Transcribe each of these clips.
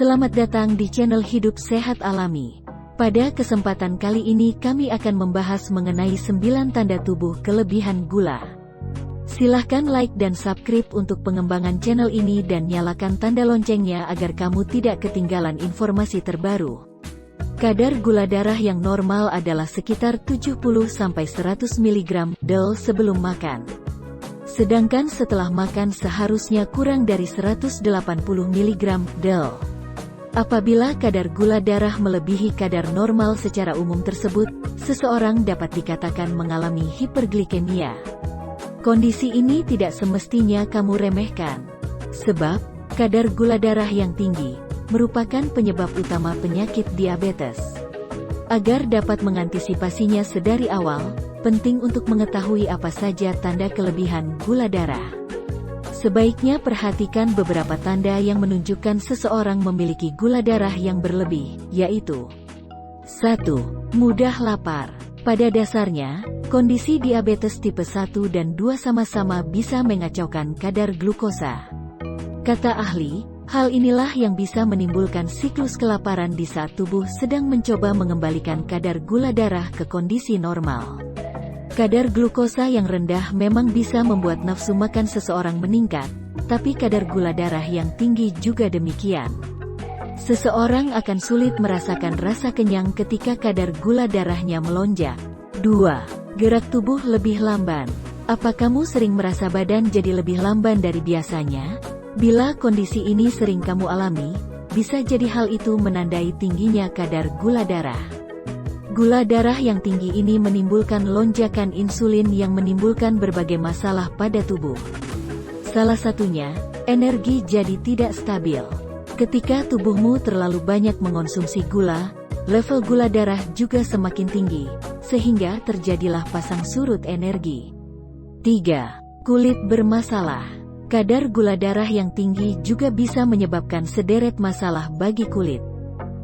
Selamat datang di channel Hidup Sehat Alami. Pada kesempatan kali ini kami akan membahas mengenai 9 tanda tubuh kelebihan gula. Silahkan like dan subscribe untuk pengembangan channel ini dan nyalakan tanda loncengnya agar kamu tidak ketinggalan informasi terbaru. Kadar gula darah yang normal adalah sekitar 70-100 mg del sebelum makan. Sedangkan setelah makan seharusnya kurang dari 180 mg del. Apabila kadar gula darah melebihi kadar normal secara umum tersebut, seseorang dapat dikatakan mengalami hiperglikemia. Kondisi ini tidak semestinya kamu remehkan, sebab kadar gula darah yang tinggi merupakan penyebab utama penyakit diabetes. Agar dapat mengantisipasinya sedari awal, penting untuk mengetahui apa saja tanda kelebihan gula darah. Sebaiknya perhatikan beberapa tanda yang menunjukkan seseorang memiliki gula darah yang berlebih, yaitu 1. Mudah lapar. Pada dasarnya, kondisi diabetes tipe 1 dan 2 sama-sama bisa mengacaukan kadar glukosa. Kata ahli, hal inilah yang bisa menimbulkan siklus kelaparan di saat tubuh sedang mencoba mengembalikan kadar gula darah ke kondisi normal. Kadar glukosa yang rendah memang bisa membuat nafsu makan seseorang meningkat, tapi kadar gula darah yang tinggi juga demikian. Seseorang akan sulit merasakan rasa kenyang ketika kadar gula darahnya melonjak. 2. Gerak tubuh lebih lamban. Apa kamu sering merasa badan jadi lebih lamban dari biasanya? Bila kondisi ini sering kamu alami, bisa jadi hal itu menandai tingginya kadar gula darah. Gula darah yang tinggi ini menimbulkan lonjakan insulin yang menimbulkan berbagai masalah pada tubuh. Salah satunya, energi jadi tidak stabil. Ketika tubuhmu terlalu banyak mengonsumsi gula, level gula darah juga semakin tinggi, sehingga terjadilah pasang surut energi. 3. Kulit bermasalah. Kadar gula darah yang tinggi juga bisa menyebabkan sederet masalah bagi kulit.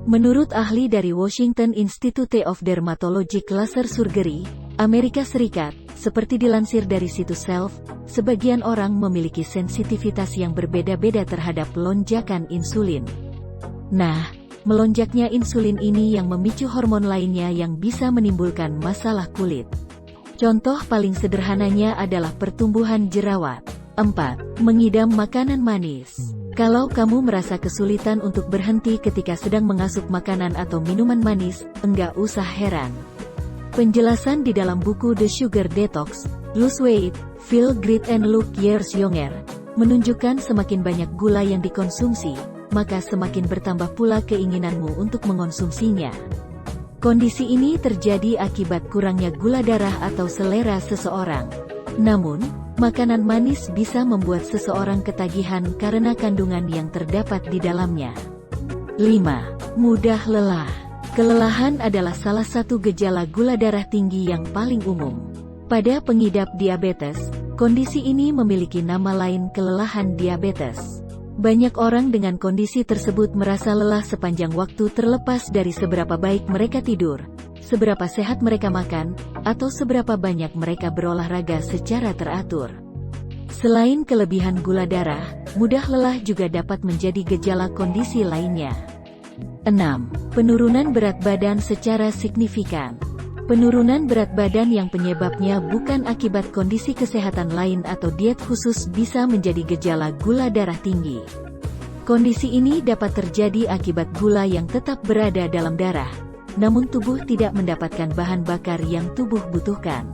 Menurut ahli dari Washington Institute of Dermatologic Laser Surgery, Amerika Serikat, seperti dilansir dari situs Self, sebagian orang memiliki sensitivitas yang berbeda-beda terhadap lonjakan insulin. Nah, melonjaknya insulin ini yang memicu hormon lainnya yang bisa menimbulkan masalah kulit. Contoh paling sederhananya adalah pertumbuhan jerawat. 4. Mengidam makanan manis. Kalau kamu merasa kesulitan untuk berhenti ketika sedang mengasup makanan atau minuman manis, enggak usah heran. Penjelasan di dalam buku The Sugar Detox, Lose Weight, Feel Great and Look Years Younger, menunjukkan semakin banyak gula yang dikonsumsi, maka semakin bertambah pula keinginanmu untuk mengonsumsinya. Kondisi ini terjadi akibat kurangnya gula darah atau selera seseorang. Namun, makanan manis bisa membuat seseorang ketagihan karena kandungan yang terdapat di dalamnya. 5. Mudah lelah. Kelelahan adalah salah satu gejala gula darah tinggi yang paling umum. Pada pengidap diabetes, kondisi ini memiliki nama lain kelelahan diabetes. Banyak orang dengan kondisi tersebut merasa lelah sepanjang waktu terlepas dari seberapa baik mereka tidur, seberapa sehat mereka makan, atau seberapa banyak mereka berolahraga secara teratur. Selain kelebihan gula darah, mudah lelah juga dapat menjadi gejala kondisi lainnya. 6. Penurunan berat badan secara signifikan. Penurunan berat badan yang penyebabnya bukan akibat kondisi kesehatan lain atau diet khusus bisa menjadi gejala gula darah tinggi. Kondisi ini dapat terjadi akibat gula yang tetap berada dalam darah, namun tubuh tidak mendapatkan bahan bakar yang tubuh butuhkan.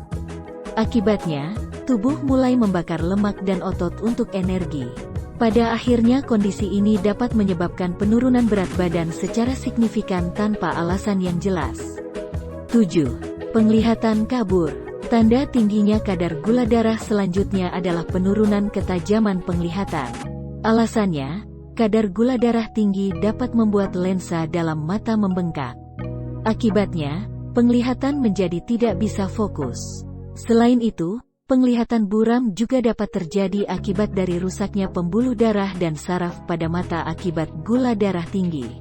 Akibatnya, tubuh mulai membakar lemak dan otot untuk energi. Pada akhirnya kondisi ini dapat menyebabkan penurunan berat badan secara signifikan tanpa alasan yang jelas. 7. Penglihatan kabur. Tanda tingginya kadar gula darah selanjutnya adalah penurunan ketajaman penglihatan. Alasannya, kadar gula darah tinggi dapat membuat lensa dalam mata membengkak. Akibatnya, penglihatan menjadi tidak bisa fokus. Selain itu, penglihatan buram juga dapat terjadi akibat dari rusaknya pembuluh darah dan saraf pada mata akibat gula darah tinggi.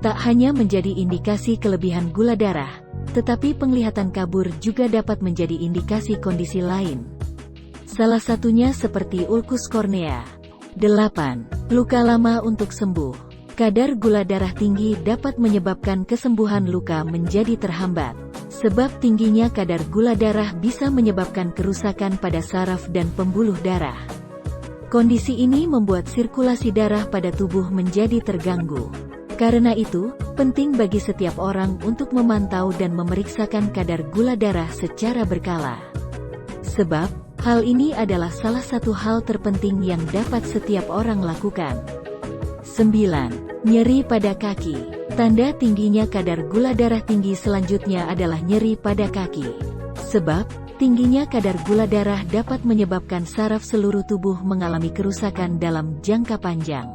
Tak hanya menjadi indikasi kelebihan gula darah, tetapi penglihatan kabur juga dapat menjadi indikasi kondisi lain. Salah satunya seperti ulkus kornea. 8. Luka lama untuk sembuh. Kadar gula darah tinggi dapat menyebabkan kesembuhan luka menjadi terhambat. Sebab tingginya kadar gula darah bisa menyebabkan kerusakan pada saraf dan pembuluh darah. Kondisi ini membuat sirkulasi darah pada tubuh menjadi terganggu. Karena itu, penting bagi setiap orang untuk memantau dan memeriksakan kadar gula darah secara berkala. Sebab, hal ini adalah salah satu hal terpenting yang dapat setiap orang lakukan. 9. Nyeri pada kaki. Tanda tingginya kadar gula darah tinggi selanjutnya adalah nyeri pada kaki. Sebab, tingginya kadar gula darah dapat menyebabkan saraf seluruh tubuh mengalami kerusakan dalam jangka panjang.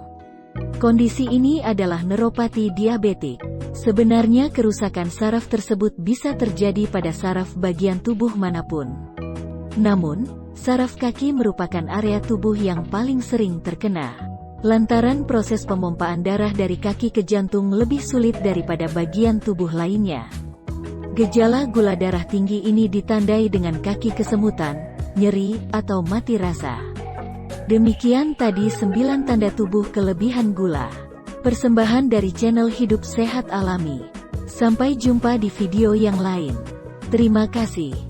Kondisi ini adalah neuropati diabetik. Sebenarnya kerusakan saraf tersebut bisa terjadi pada saraf bagian tubuh manapun. Namun, saraf kaki merupakan area tubuh yang paling sering terkena. Lantaran proses pemompaan darah dari kaki ke jantung lebih sulit daripada bagian tubuh lainnya. Gejala gula darah tinggi ini ditandai dengan kaki kesemutan, nyeri, atau mati rasa. Demikian tadi 9 tanda tubuh kelebihan gula. Persembahan dari channel Hidup Sehat Alami. Sampai jumpa di video yang lain. Terima kasih.